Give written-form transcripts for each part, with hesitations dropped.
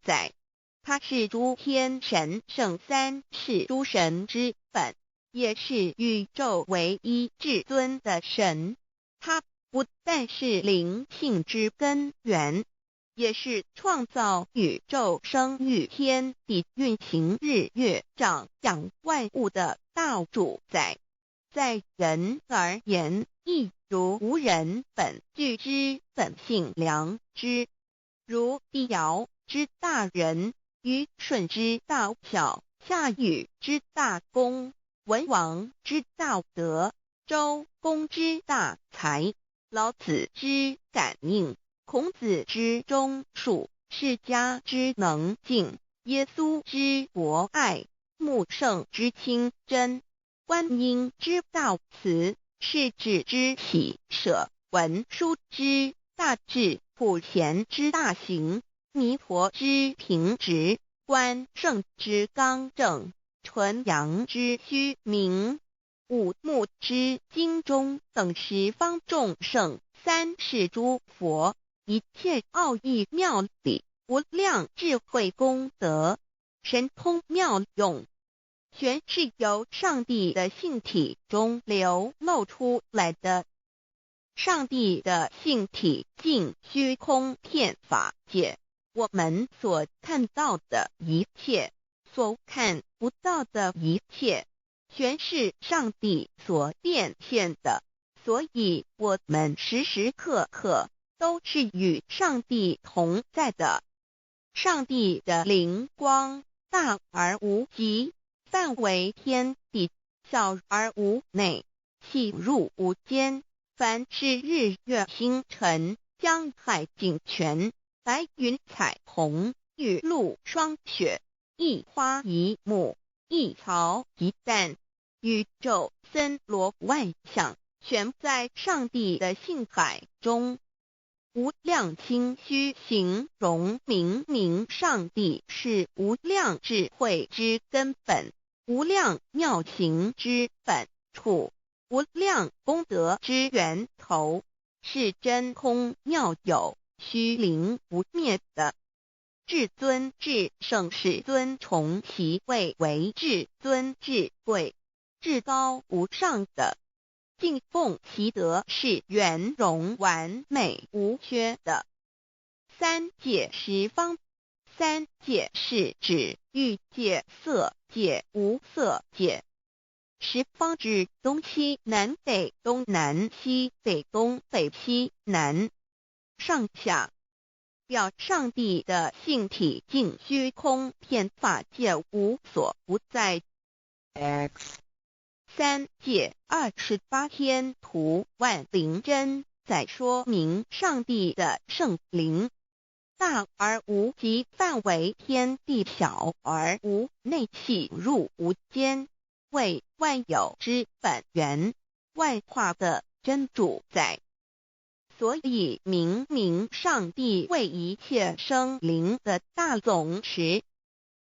载。他是诸天神圣三世诸神之本，也是宇宙唯一至尊的神。他不但是灵性之根源，也是创造宇宙生育天地运行日月长养万物的大主宰。在人而言，亦如无人本具之本性良知，如帝尧之大仁，虞舜之大巧，夏禹之大功，文王之大德，周公之大才，老子之感应，孔子之忠恕，释迦之能静，耶稣之博爱，穆圣之清真，观音之大慈，世子之喜舍，文殊之大智，普贤之大行，弥陀之平直，观圣之刚正，纯阳之虚明，五目之精中，等十方众圣，三世诸佛，一切奥义妙理，无量智慧功德，神通妙用，全是由上帝的性体中流露出来的。上帝的性体尽虚空遍法界，我们所看到的一切，所看不到的一切，全是上帝所变现的，所以我们时时刻刻都是与上帝同在的。上帝的灵光大而无极，范围天地，小而无内，细入无间。凡是日月星辰，江海井泉，白云彩虹，雨露霜雪，一花一木，一草一蛋，宇宙森罗万象，全在上帝的性海中。无量清虚形容明明上帝是无量智慧之根本，无量妙行之本处，无量功德之源头，是真空妙有，虚灵不灭的。至尊至圣世尊崇其位为至尊至贵，至高无上的，敬奉其德是圆融完美无缺的。三界十方，三界是指欲界、色界、无色界。十方指东西南北东南西北东北西南上下，表上帝的性体尽虚空遍法界无所不在。X 三界28天图万灵真在说明上帝的圣灵，大而无极，范围天地，小而无内，细入无间，为万有之本源，万化的真主宰。所以明明上帝为一切生灵的大总持，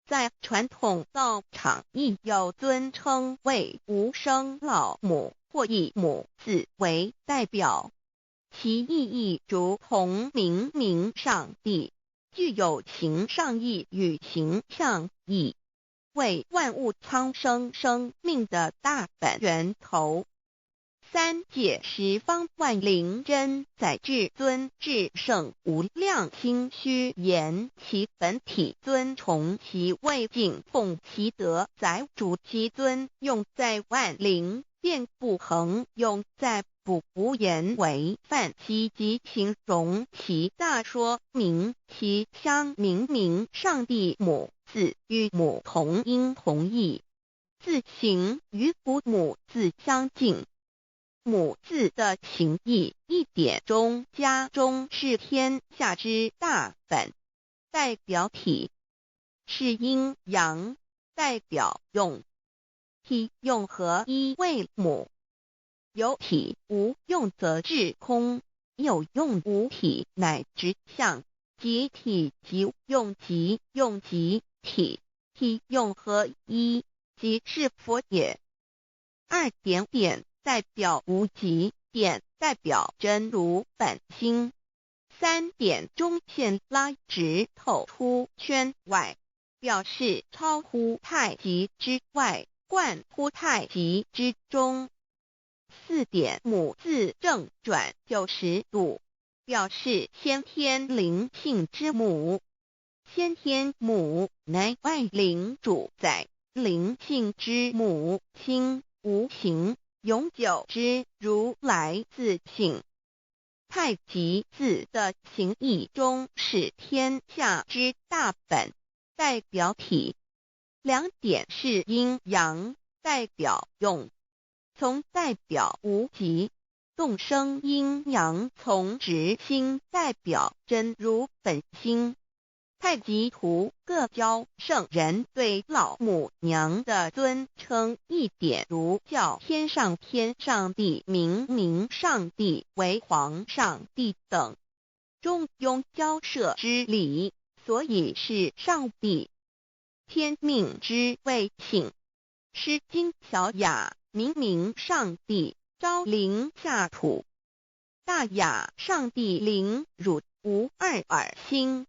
在传统道场亦有尊称为无生老母，或以母字为代表，其意义如同明明上帝具有形上义与形象义，为万物苍生生命的大本源头。三界十方万灵真在至尊至圣无量清虚言其本体尊崇其位敬奉其德载主其尊，用在万灵遍不恒，用在不言为范其及形容其大说明其相明明上帝母字与母同音同义，字形与母字相近。母字的情义一点中加中是天下之大本，代表体是阴阳，代表用，体用合一为母。有体无用则至空，有用无体乃直相，即体即用即用即体，体用合一即是佛也。二点点代表无极，点代表真如本心， 3点中线拉直透出圈外，表示超乎太极之外，贯乎太极之中。4点母字正转90度，表示先天灵性之母。先天母乃外灵主宰，灵性之母亲无形永久之如来自性。太极字的形义中是天下之大本，代表体。2点是阴阳，代表用。从代表无极，动生阴阳从直心代表真如本心。太极图各教圣人对老母娘的尊称1点如叫天上天上帝、明上帝为皇上帝等，中庸交涉之理，所以是上帝。天命之谓请，诗经小雅明上帝昭灵下土，大雅上帝灵汝无二耳心。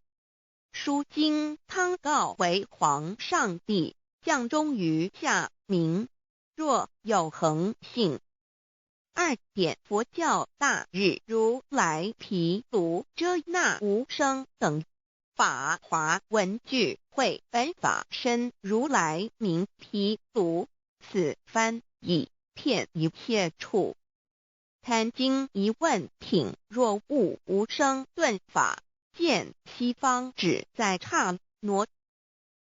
书经汤告为皇上帝，降忠于下民，若有恒性。2点佛教大日如来毗卢遮那无生等法华文具会本法身如来名毗卢，此翻译遍一切处。坛经一问品若悟无生顿法，见西方只在刹那。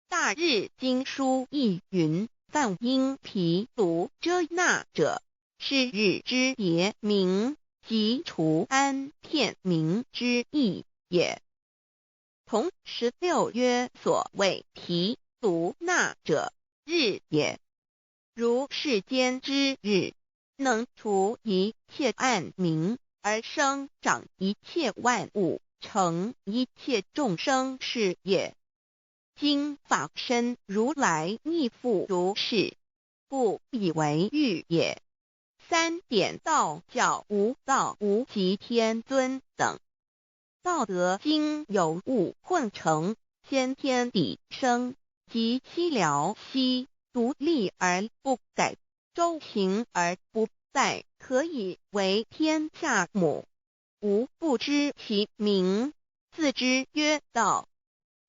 大日经书亦云：梵音毗卢遮那者，是日之别名，即除安片名之意也。同16曰：所谓毗卢那者，日也。如世间之日，能除一切暗明，而生长一切万物，成一切众生是也。今法身如来亦复如是，故以为喻也。3点道教无道无极天尊等。道德经有物混成，先天地生，即西辽兮，独立而不改，周行而不殆，可以为天下母。吾不知其名，自之曰道。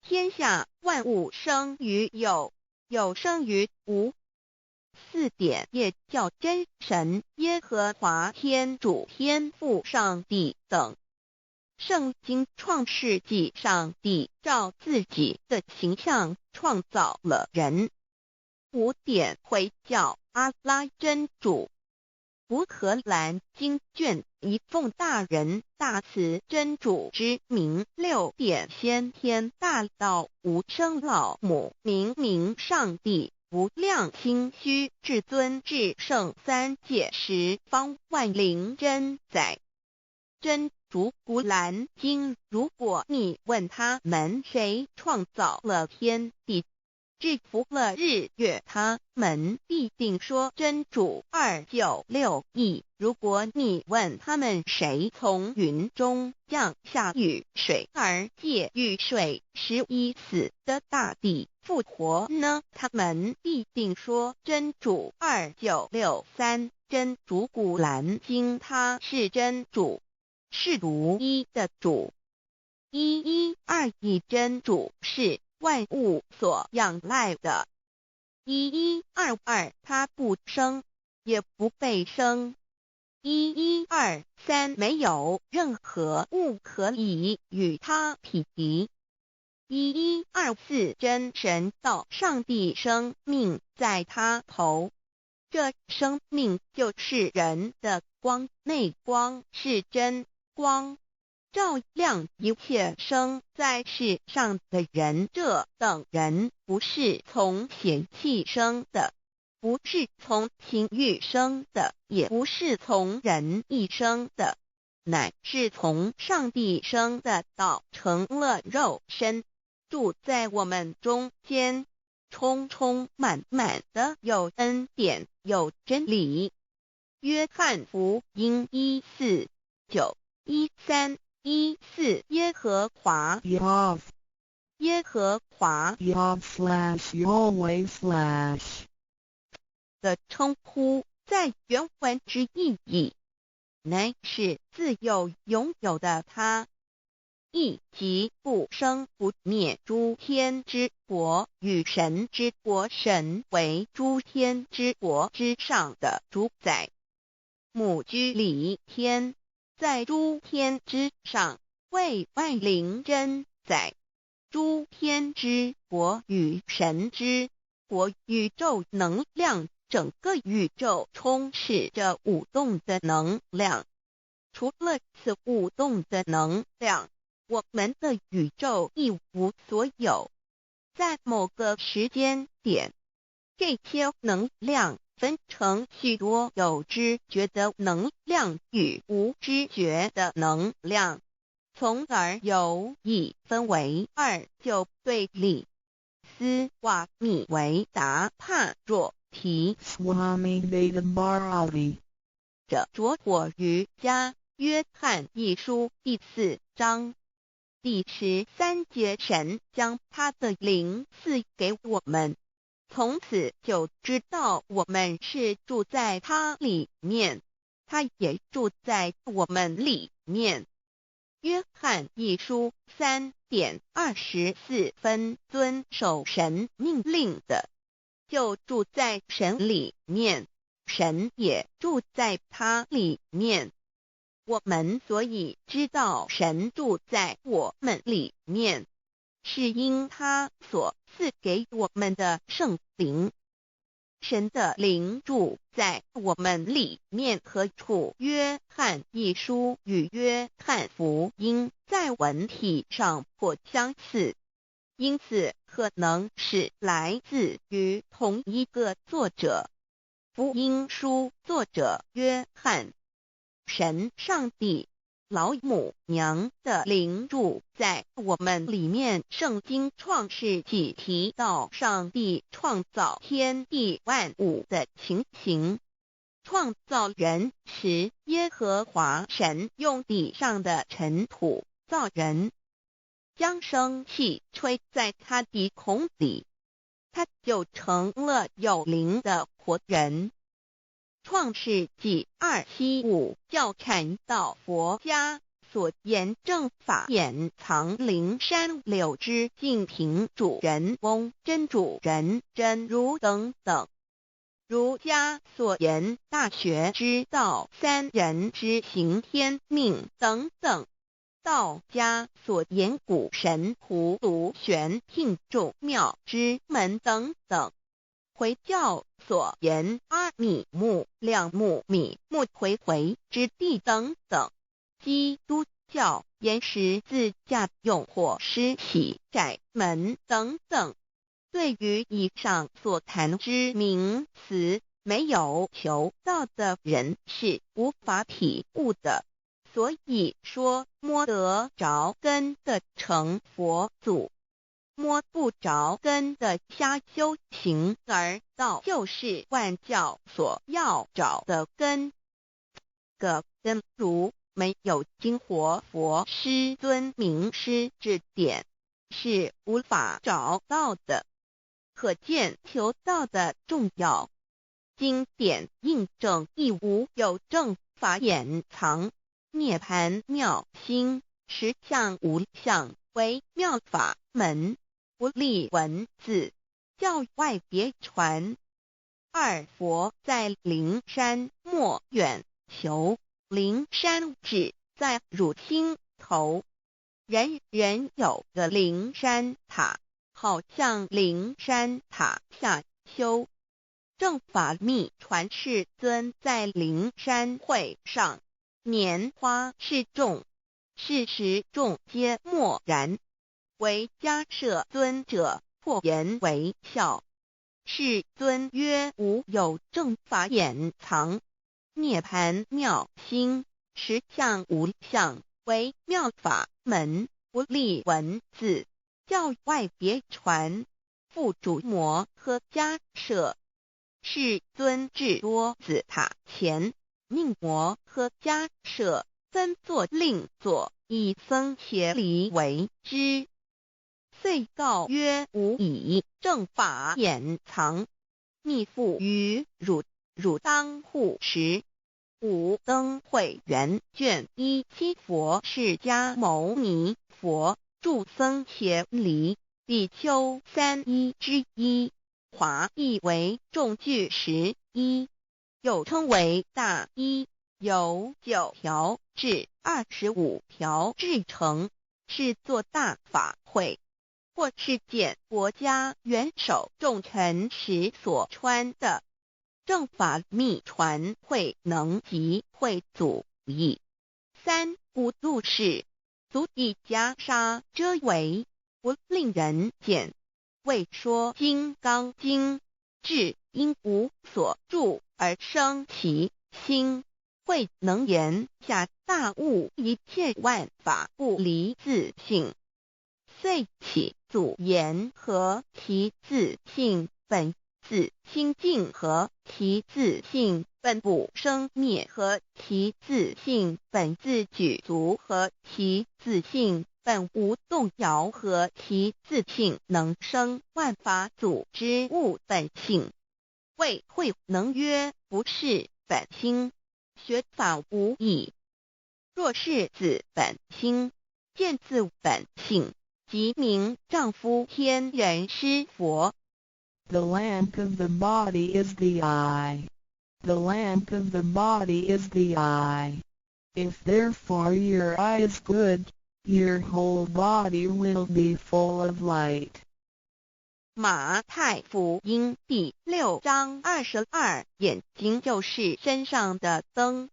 天下万物生于有，有生于无。4点也叫真神耶和华天主天父上帝等。圣经创世纪，上帝照自己的形象创造了人。5点回教阿拉真主。乌克兰经卷一奉大人大慈真主之名。6点先天大道无生老母明上帝无量心虚至尊至圣三界十方万灵真宰。真主古兰经，如果你问他们谁创造了天地，制服了日月，他们必定说真主296亿。如果你问他们谁从云中降下雨水而借雨水使已死的大地复活呢，他们必定说真主2963。真主古兰经，他是真主，是独一的主。112真主是万物所仰赖的。1122他不生，也不被生。1123没有任何物可以与他匹敌。1124真神道上帝生命在他头，这生命就是人的光，内光是真光，照亮一切生在世上的人。这等人不是从血气生的，不是从情欲生的，也不是从人意生的，乃是从上帝生的道成了肉身，住在我们中间，充充满满的有恩典，有真理。约翰福音14913 14耶和华 Yav 耶和华 Yav/Yahweh/ 的称呼，在原文之意义，乃是自有拥有的他，亦即不生不灭诸天之国与神之国，神为诸天之国之上的主宰，母居里天，在诸天之上，为万灵真宰。诸天之国与神之国，宇宙能量，整个宇宙充斥着舞动的能量。除了此舞动的能量，我们的宇宙一无所有。在某个时间点，这些能量分成许多有知觉的能量与无知觉的能量，从而有意分为二就对立。斯瓦米维达帕若提 Swami Vedabharati 者着火于加约翰一书第4章第13节，神将他的灵赐给我们，从此就知道我们是住在他里面，他也住在我们里面。约翰一书3:24，遵守神命令的，就住在神里面，神也住在他里面。我们所以知道神住在我们里面，是因他所赐给我们的圣灵。神的灵住在我们里面何处？约翰一书与约翰福音在文体上颇相似，因此可能是来自于同一个作者。福音书作者约翰，神上帝老母娘的灵住在我们里面。圣经创世纪提到上帝创造天地万物的情形，创造人时，耶和华神用地上的尘土造人，将生气吹在他鼻孔里，他就成了有灵的活人。创世纪2:75教阐到佛家所言正法掩藏灵山柳之净瓶主人翁真主人真如等等。儒家所言大学之道三人之行天命等等。道家所言古神葫芦玄牝众妙之门等等。回教所言阿米木亮木米木回回之地等等。基督教言十字架用火施洗窄门等等。对于以上所谈之名词，没有求道的人是无法体悟的。所以说摸得着根的成佛祖，摸不着根的瞎修行，而道就是万教所要找的根。个根如没有经活佛师尊名师指点，是无法找到的。可见求道的重要。经典印证亦无有正法掩藏，涅盘妙心，实相无相，为妙法门，不立文字，教外别传。二佛在灵山莫远求，灵山只在汝心头。人人有个灵山塔，好像灵山塔下修。正法密传世尊在灵山会上，拈花示众，是时众皆默然，唯迦摄尊者破颜为笑。世尊曰：无有正法掩藏，涅盘妙心，实相无相，为妙法门，不立文字，教外别传。复主摩诃迦摄。世尊至多子塔前，命摩诃迦摄分座令座，以僧伽梨为之。遂告曰：吾以正法掩藏，密付于汝，汝当护持。五灯会元卷1佛释迦牟尼佛著僧伽梨比丘3之一，华译为众句11，又称为大一，由9条至25条制成，是作大法会，或是简国家元首重臣时所穿的。正法密传会能及会祖义。3无度世，足以袈裟遮为，不令人见。为说金刚经，至因无所住而生其心，会能言下大悟一切万法不离自性。遂起祖言和其自性本自清净和其自性本不生灭和其自性本自具足和其自性本无动摇和其自性能生万法组之物本性。谓会能曰：不是本心，学法无益。若是自本心，见自本性，即名丈夫天人师佛。The lamp of the body is the eye. The lamp of the body is the eye. If therefore your eye is good, your whole body will be full of light. 马太福音第6章22，眼睛就是身上的灯。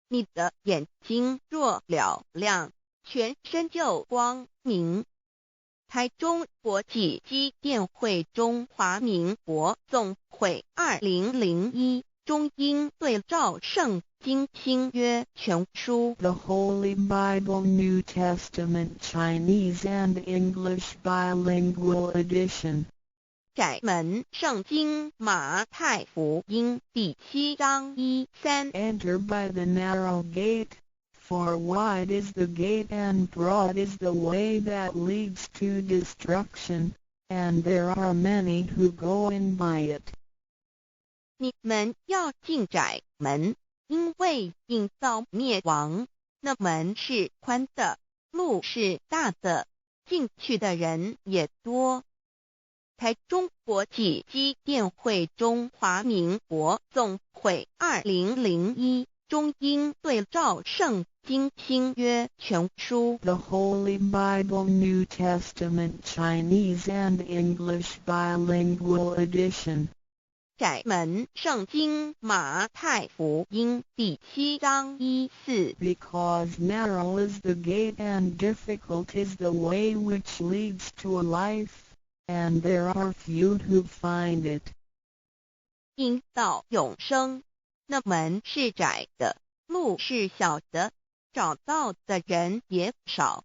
你的眼睛若了亮，全身就光明。台中国际机电会中华民国总会2001中英对照圣经新约全书 The Holy Bible New Testament Chinese and English Bilingual Edition. 窄门圣经马太福音第7章1-3 Enter by the narrow gate, for wide is the gate and broad is the way that leads to destruction, and there are many who go in by it. 你们要进窄门，因为引到灭亡，那门是宽的，路是大的，进去的人也多。台中国际机电会中华民国总会2001中英对照圣经新约全书 The Holy Bible New Testament Chinese and English Bilingual Edition. 窄门圣经马太福音第7章1-4 Because narrow is the gate and difficult is the way which leads to life, and there are few who find it. 因到永生，那门是窄的，路是小的，找到的人也少。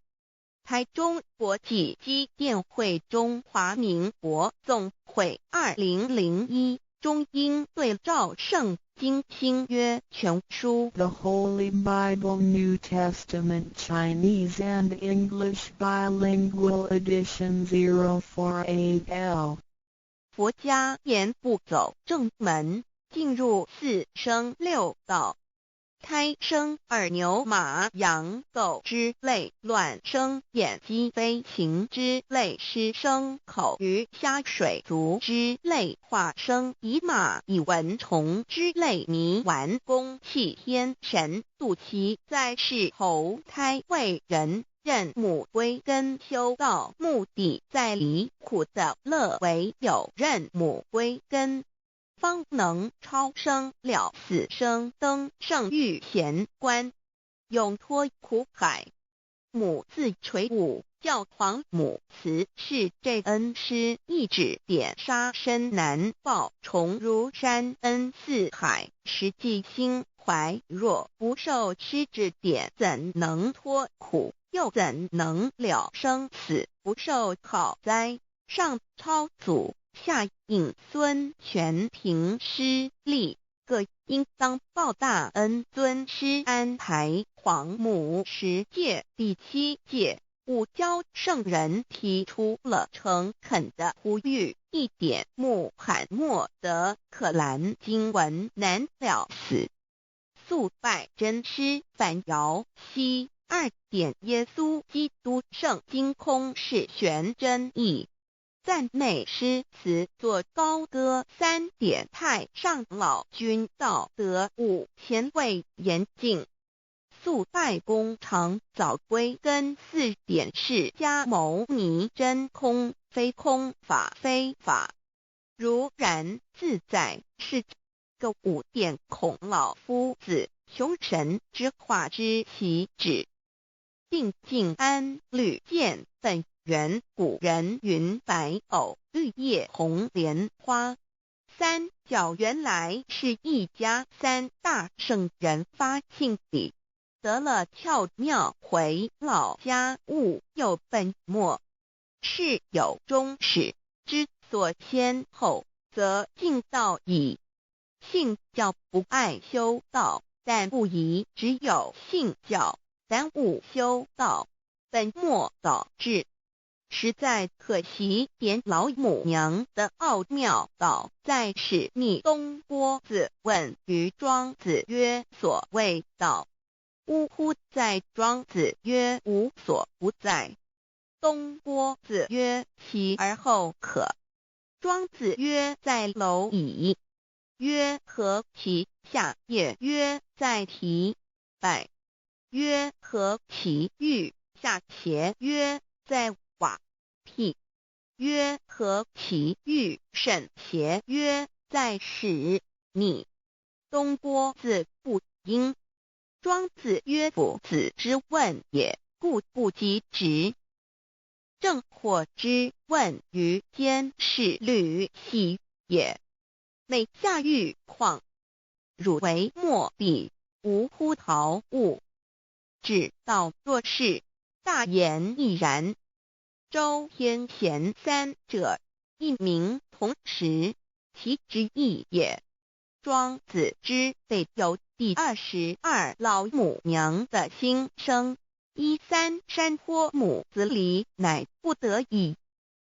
台中国际机电会中华民国总会2001中英对照圣经新约全书 The Holy Bible New Testament Chinese and English Bilingual Edition 048L. 佛家言不走正门，进入四生六道。胎生耳牛马羊狗之类，卵生眼鸡飞禽之类，湿生口鱼虾水族之类，化生以马以蚊虫之类，泥丸公气天神度其在世投胎为人，任母归根修道，目的在离苦的乐为有任母归根，方能超生了死生登圣域贤官，永脱苦海。母自垂武教皇母慈是这恩师一指点杀身难报重如山恩似海，实际心怀若不受师指点，怎能脱苦，又怎能了生死，不受考灾。上超祖，下引孙权凭师力，各应当报大恩，尊师安排。黄母10诫第7诫，五教圣人提出了诚恳的呼吁，一点穆罕默德可兰经文难了死。肃拜真师反摇西2点耶稣基督圣经空是玄真义。赞美诗词作高歌3点太上老君道德5前卫严谨。肃拜功常早归根4点释迦牟尼真空非空法非法如然自在是个5点孔老夫子求神之化之其旨。定静安律见本源古人云白藕绿叶红莲花。三角原来是一家3大圣人发庆礼，得了巧妙回老家务有本末，是有终始之所先后，则敬道矣。信教不爱修道，但不宜只有信教耽误修道，本末倒置。实在可惜，点老母娘的奥妙道在使逆东郭子问于庄子曰：所谓道，呜呼！在庄子曰：无所不在。东郭子曰：其而后可。庄子曰：在蝼蚁。曰：何其下？也曰：在蹄。百。曰：何其欲？下且曰：在瓦辟。曰：何其欲？甚且曰：在始。逆。东郭子不应。庄子曰：夫子之问也，故不及直。正或之问于间是履兮也。每下欲况，汝为莫彼，无乎陶物。指道若是，大言亦然。周天贤3者，一名同时，其之义也。庄子之备有第22老母娘的心声，13山坡母子礼，乃不得已。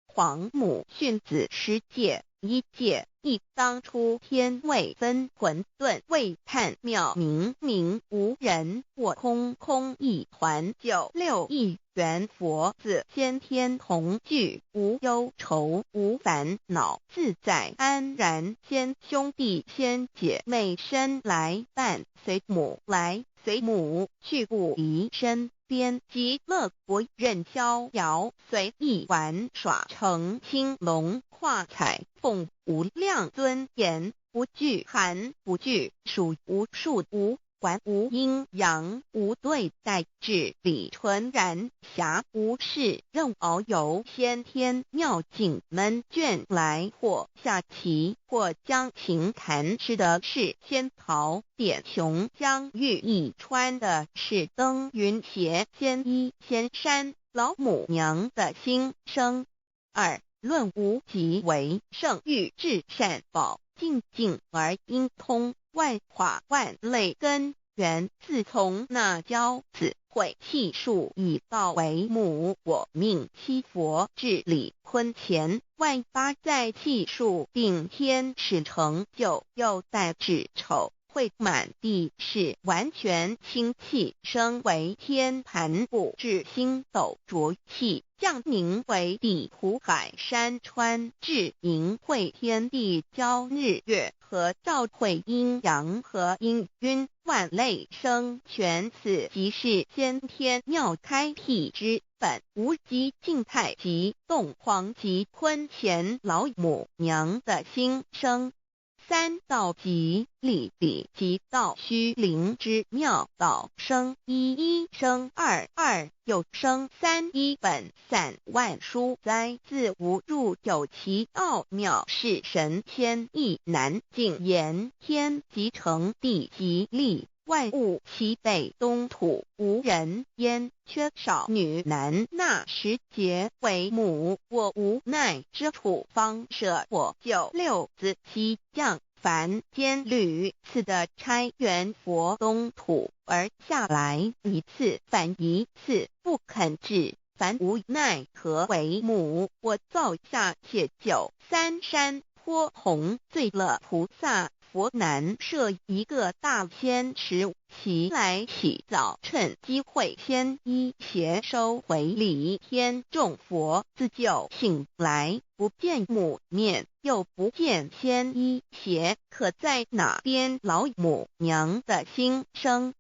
黄母训子10诫，1诫亦当初天未分，混沌未判，妙明明无人，我空空一团，96亿元佛子先天同聚，无忧愁无烦恼，自在安然。先兄弟先姐妹生来伴，随母来随母去，不离身边。极乐国任逍遥，随意玩耍，成青龙画彩凤，无量尊严，不惧寒不惧暑，无数无管无阴阳，无对待，至理纯然，暇无事任遨游，先天妙境门卷来，或下棋，或将琴弹，吃的是仙桃，点琼浆玉一穿的是登云鞋，仙衣仙衫。老母娘的心声。2论无极为圣欲至善宝，静静而应通，万法万类根源。自从那教子会气数以道为母，我命七佛治理坤乾，万八在气数定天使成就，又待至丑会满地是完全清气，升为天盘部，至星斗浊气，降明为地湖海山川，至明会天地交日月和照会阴阳和阴晕，万类生全。此即是先天妙开辟之本，无极静态及动黄及坤乾老母娘的心声。3道即理比及道虚灵之妙道生一生二又生3，一本散万殊哉，自无入有其奥妙，是神天意难尽言。天即成地即立，万物其北东土，无人焉，缺少女男纳10节为母，我无奈之处，方舍我96子，其降凡间屡次的拆元佛东土而下来一次反一次不肯治，凡无奈何为母，我造下且就三山颇弘罪了菩萨。佛南设一个大仙池，其来洗澡，趁机会先一邪收回礼天众佛，自救醒来，不见母面，又不见先一邪，可在哪边老母娘的心声？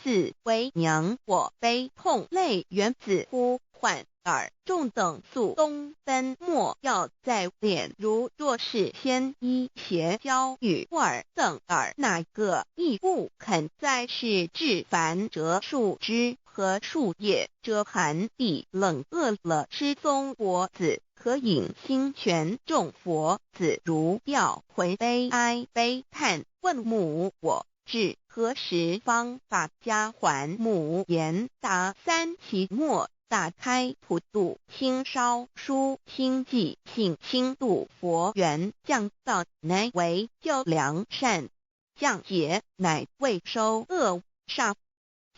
四为娘我悲痛泪源自呼唤耳众等速东奔，莫要再敛。如若是先一邪教与尔等耳，哪个亦不肯再是至凡折树枝和树叶，遮寒地冷，饿了失踪佛子，可引心泉众佛子如吊魂悲哀悲叹，问母我至何时方把家还母？言答三期末，打开普度清烧书清寂性清度佛缘，降道乃为救良善，降劫乃为收恶煞，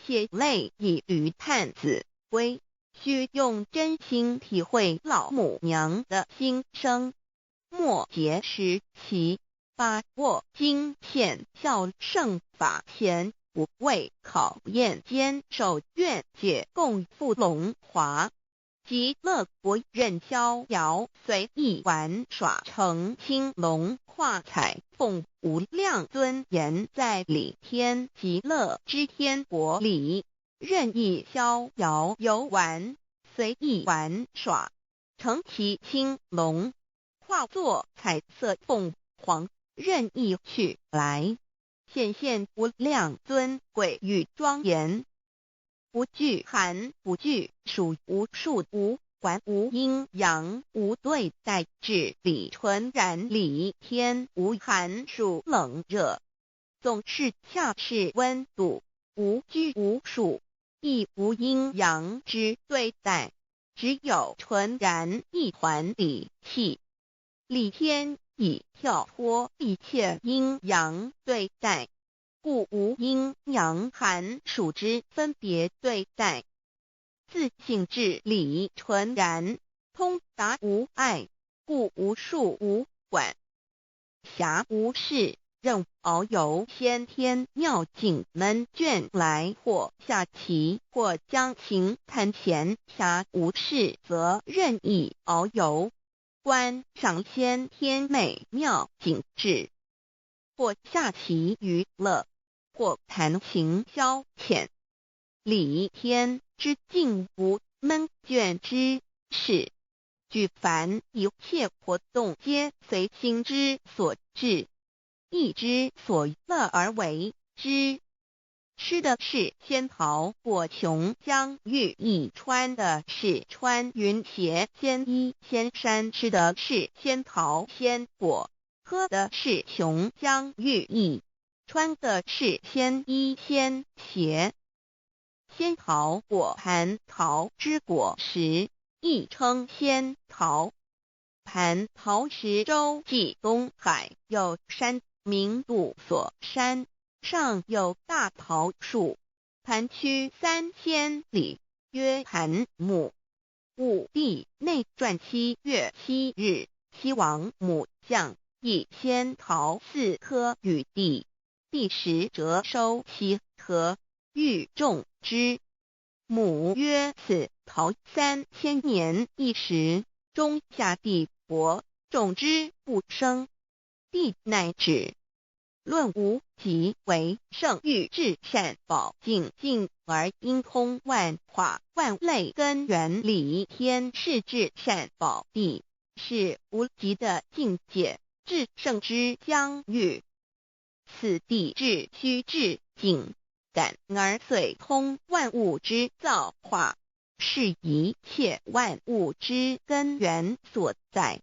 血泪以于叹子归，须用真心体会老母娘的心声。末节时期，把握经现效圣法贤，不畏考验，坚守愿解，共赴龙华极乐国，任逍遥随意玩耍，成青龙化彩凤，无量尊严在里天极乐之天国里，任意逍遥游玩，随意玩耍，成其青龙，化作彩色凤凰，任意去来，显现无量尊贵与庄严，不惧寒不惧暑，无数无管无阴阳，无对待治理，纯然理天，无寒暑冷热，总是恰是温度，无拘无束，亦无阴阳之对待，只有纯然一团理气。理天以跳脱一切阴阳对待，故无阴阳寒暑之分别对待，自性至理纯然，通达无碍，故无束无管，暇无事，任遨游先天妙境门卷来，或下棋，或将琴弹弦，暇无事则任意遨游，观赏先天美妙景致，或下棋娱乐，或弹琴消遣，理天之境无闷倦之事，举凡一切活动皆随心之所至，意之所乐而为之。吃的是仙桃果琼浆玉液，穿的是穿云鞋仙衣仙衫，吃的是仙桃仙果，喝的是琼浆玉液，穿的是仙衣仙鞋。仙桃果蟠桃之果实，亦称仙桃。蟠桃实洲际东海有山，名度所山，上有大桃树，盘曲3000里，曰盘木。武帝内传7月7日，西王母降，以仙桃4颗与帝，帝时折收其核，欲种之。母曰：此桃3000年一时，中下地薄，种之不生。帝乃止。论无极为圣欲至善宝净净而因通万化万类根源理天是至善宝地，是无极的境界，至圣之疆域。此地至虚至境感而遂通万物之造化，是一切万物之根源所在。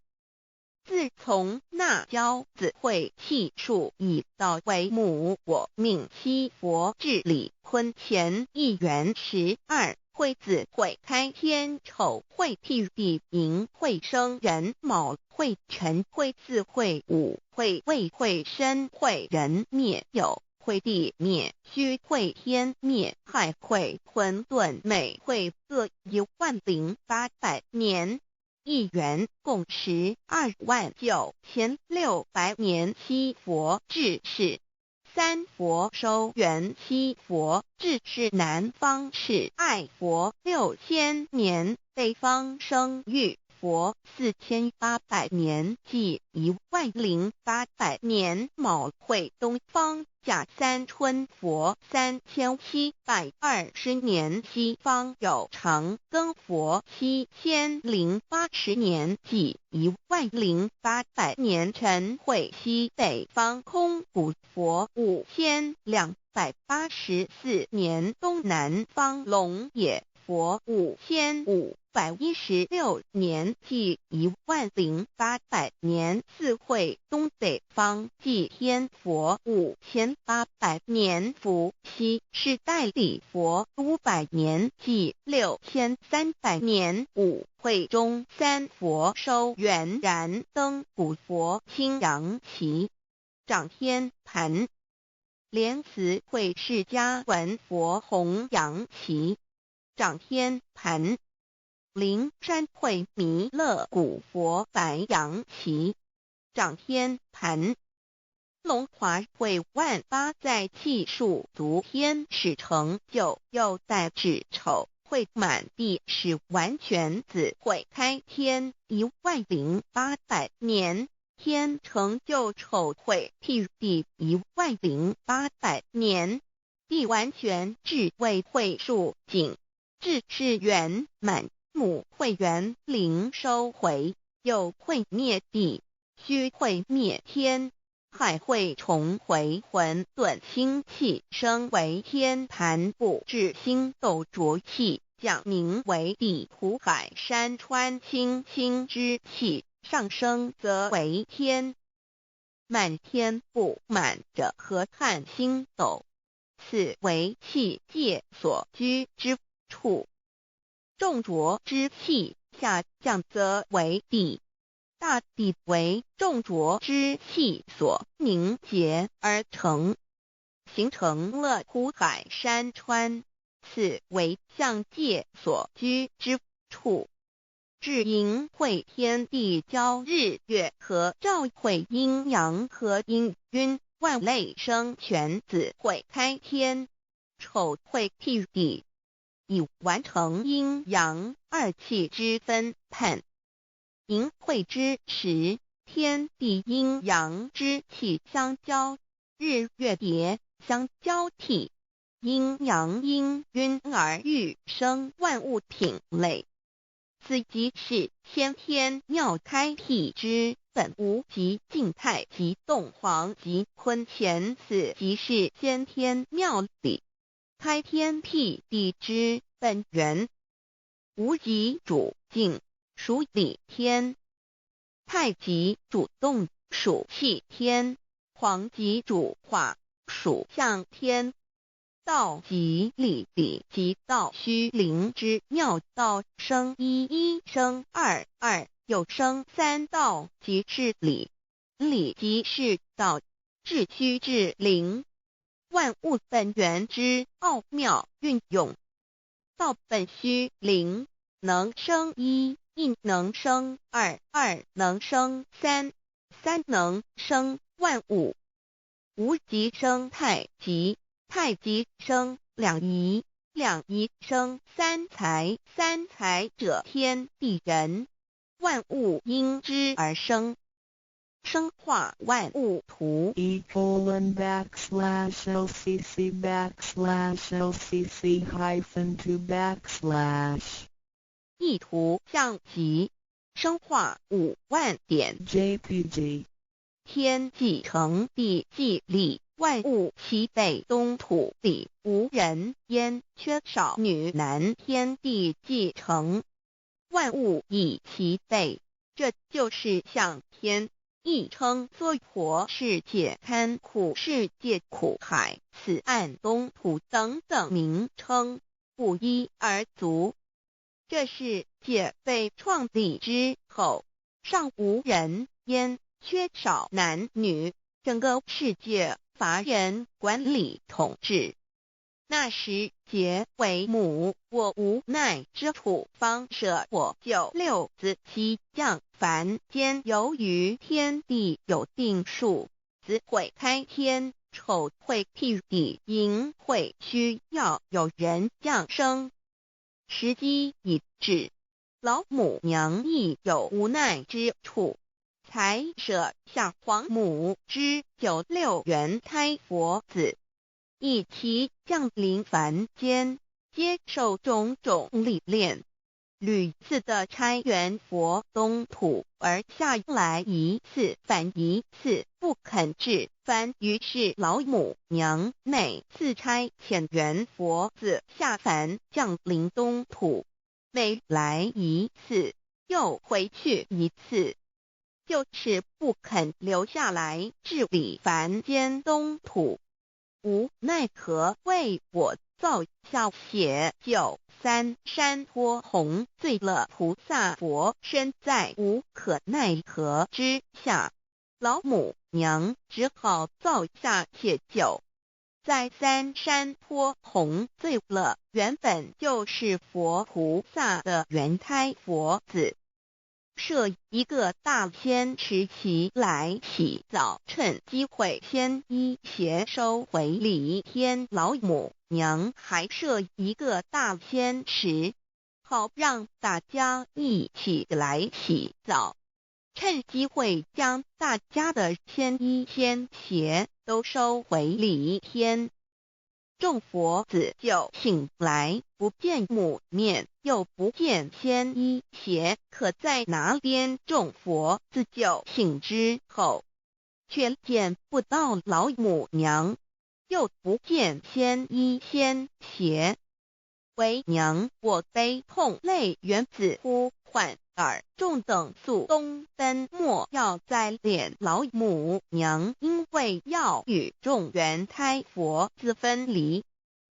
自从那骄子会气数以道为母，我命七佛治理坤乾1元12会子会开天丑会替地寅会生人卯会辰会巳会午会未会申会壬灭酉会地灭戌会天灭亥会混沌每会各10800年。1元共129600年。七佛治世。三佛收元七佛治世，南方是爱佛6000年，北方生玉佛4800年，即10800年。卯会东方甲三春佛3720年，西方有长庚佛7080年，即10800年。辰会西北方空谷佛5284年，东南方龙野佛5516年，即10800年。四会东北方祭天佛5800年，伏羲是代理佛500年，即6300年。五会中三佛收元燃灯古佛青阳旗，掌天盘。莲慈会释迦文佛红阳旗，掌天盘。灵山会弥勒古佛白阳旗，掌天盘。龙华会万八在气数足天使成就，又在指丑会满地是完全子会开天10800年，天成就丑会替地10800年，地完全至为会数景，至是圆满。母会元灵收回，又会灭地，戌会灭天，亥会重回混沌星气，生为天盘部，至星斗浊气，降名为地土海山川清清之气，上升则为天。满天不满者河汉星斗，此为气界所居之处。重浊之气下降则为地，大地为重浊之气所凝结而成，形成了土海山川，此为象界所居之处。至寅会天地交日月合，照会阴阳合阴晕，万类生全子会开天，丑会替地，以完成阴阳二气之分判。寅会之时，天地阴阳之气相交，日月叠相交替，阴阳氤氲而育生万物品类。此即是先天妙开辟之本无极静态及动黄及坤乾，此即是先天妙理开天辟地之本源。无极主静，属理天；太极主动，属气天；黄极主化，属象天。道即理，理即道虚灵之妙道，生一，一生二，二又生三，道即是理，理即是道，至虚至灵，万物本源之奥妙运用。道本虚灵，能生一，一能生二，二能生三，三能生万物。无极生太极，太极生两仪，两仪生三才，三才者天地人，万物因之而生。生化万物图://LCC_LCC_2/ 意图象棋，生化5万点 JPG 天既成地既立，万物其北东土里，无人焉，缺少女男，天地既成，万物以其北，这就是象天。亦称娑婆世界、堪苦世界、苦海、此岸、东土等等名称。不一而足。这世界被创立之后，尚无人烟，缺少男女，整个世界乏人管理统治。那时桀为母，我无奈之处，方舍我九六子七将。凡间由于天地有定数，子会开天，丑会辟地，寅会需要有人降生。时机已至，老母娘亦有无奈之处，才舍下皇母之九六元胎佛子，一齐降临凡间，接受种种历练，屡次的差援佛东土而下来一次反一次不肯至凡，于是老母娘每次差遣援佛子下凡降临东土，每来一次又回去一次，就是不肯留下来治理凡间东土。无奈何为我造下血救三山托洪罪了菩萨佛，身在无可奈何之下，老母娘只好造下血救。在三山托洪罪了原本就是佛菩萨的原胎佛子，设一个大仙池其来洗澡，趁机会先一邪收回礼天。老母娘还设一个大仙池，好让大家一起来洗澡，趁机会将大家的仙衣仙鞋都收回礼天。众佛子就醒来，不见母面，又不见仙衣鞋，可在哪边？众佛子就醒之后，却见不到老母娘，又不见仙衣仙鞋。为娘我悲痛泪源自呼唤耳，众等速东奔，莫要再怜老母娘，因为要与众原胎佛子分离，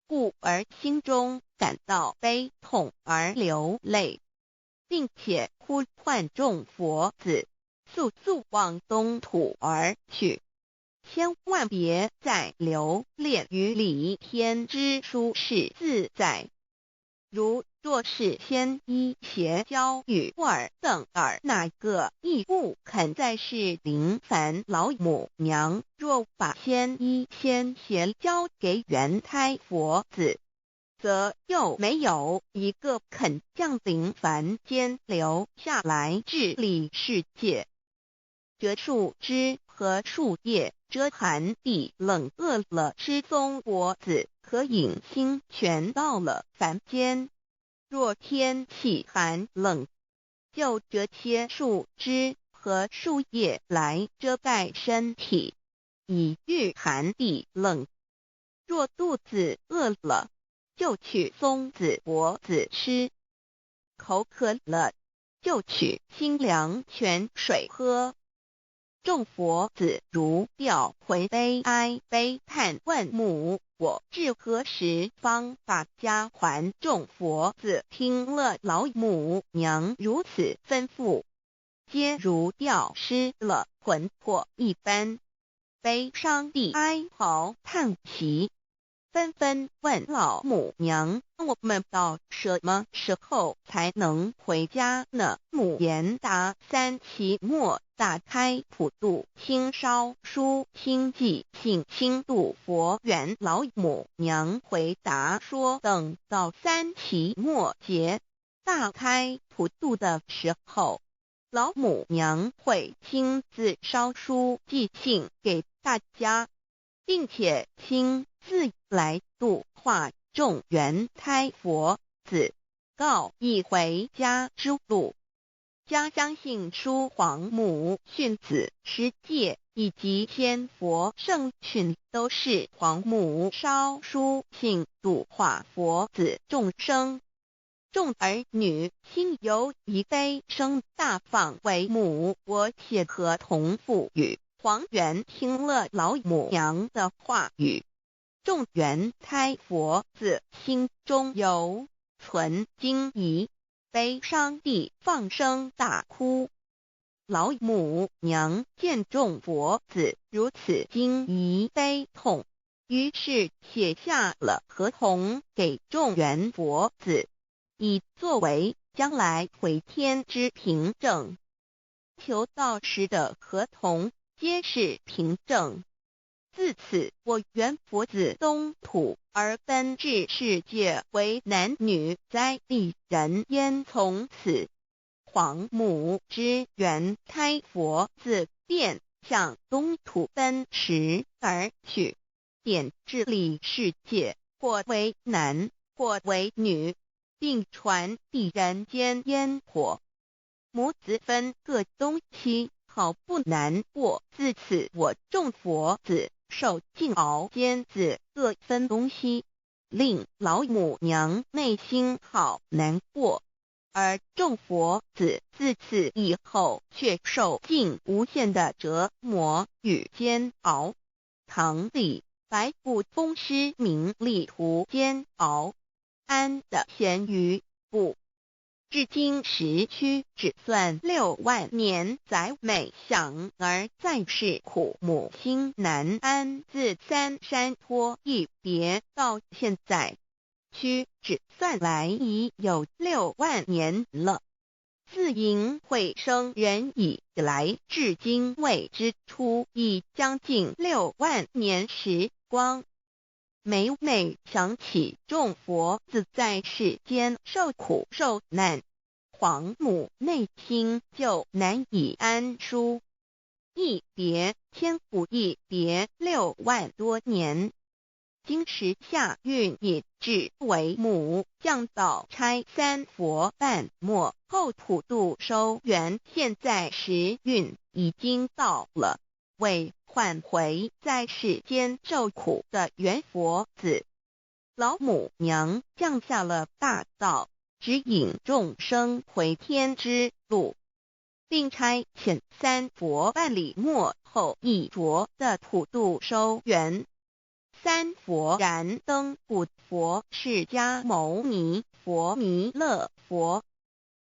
故而心中感到悲痛而流泪，并且呼唤众佛子速速往东土而去，千万别再留恋于礼天之舒适自在。若是仙衣鞋交与尔等儿，哪个亦不肯再是临凡老母娘？若把仙衣仙鞋交给原胎佛子，则又没有一个肯降临凡间留下来治理世界。这树枝和树叶遮寒地冷，饿了吃松果子，可饮清泉，到了凡间。若天气寒冷，就折些树枝和树叶来遮盖身体，以御寒地冷。若肚子饿了，就取松子果子吃；口渴了，就取清凉泉水喝。众佛子如调回悲哀悲叹，问母我至何时方把家还？众佛子听了老母娘如此吩咐，皆如吊失了魂魄一般，悲伤地哀嚎叹息，纷纷问老母娘：我们到什么时候才能回家呢？母言答：三期末打开普度清烧书清寂性清度佛缘。老母娘回答说：等到三期末节大开普度的时候，老母娘会亲自烧书寄信给大家，并且亲自来度化众原胎佛子，告一回家之路。将相信书皇母训子十戒以及仙佛圣训，都是皇母烧书信度化佛子众生。众儿女心由以悲生大放为母，我且合同父语。皇元听了老母娘的话语，众缘开佛子心中犹存惊疑，悲伤地放声大哭。老母娘见众佛子如此惊疑悲痛，于是写下了合同给众缘佛子，以作为将来回天之凭证。求道时的合同皆是凭证。自此，我缘佛子东土而奔至世界为男女哉地人焉。从此，皇母之缘开佛子便向东土奔驰而去，便治理世界，或为男，或为女，并传递人间烟火。母子分各东西，好不难过。自此，我众佛子受尽熬煎子各分东西，令老母娘内心好难过。而众佛子自此以后却受尽无限的折磨与煎熬。唐李白骨风师名利图煎熬，安的咸鱼不。至今时区只算6万年，载美享而在世苦，母心难安。自三山托一别到现在，屈指算来已有6万年了。自寅会生人以来，至今未知出，已将近6万年时光。每每想起众佛子在世间受苦受难，皇母内心就难以安舒。一别千古，一别6万多年。今时夏运也至为母降道差3佛半末后普度收圆，现在时运已经到了，为唤回在世间受苦的缘佛子，老母娘降下了大道，指引众生回天之路，并差遣3佛半里末后一着的普度收圆。3佛燃灯古佛、释迦牟尼佛、弥勒佛，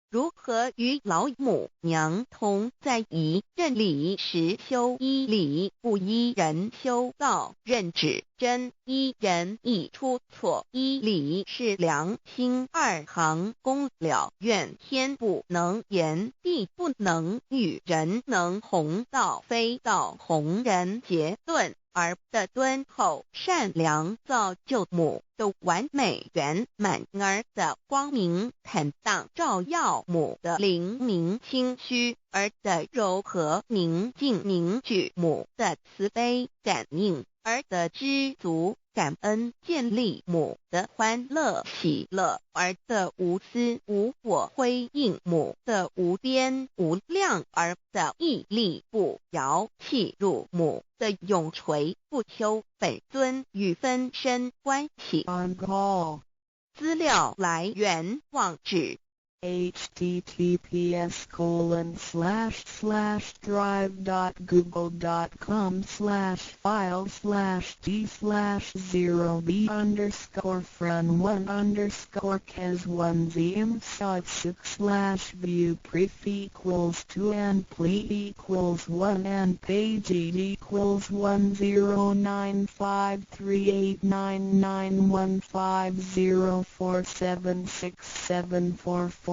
如何与老母娘同在一任理时修一理，不依人修道，任指真一人一出错，一理是良心，2行功了愿，天不能言，地不能语，人能弘道，非道弘人。结论而的敦厚善良，造就母的完美圆满，儿的光明坦荡，照耀母的灵明清虚，儿的柔和宁静凝聚母的慈悲感应，儿的知足感恩建立母的欢乐喜乐，儿的无私无我辉映母的无边无量，儿的屹立不摇弃入母的永垂不朽。本尊与分身关系。资料来源网址https://drive.google.com/files/d/0b_cas1z_imshot6/view pref equals 2 and plea equals 1 and page equals 109538991504767448305.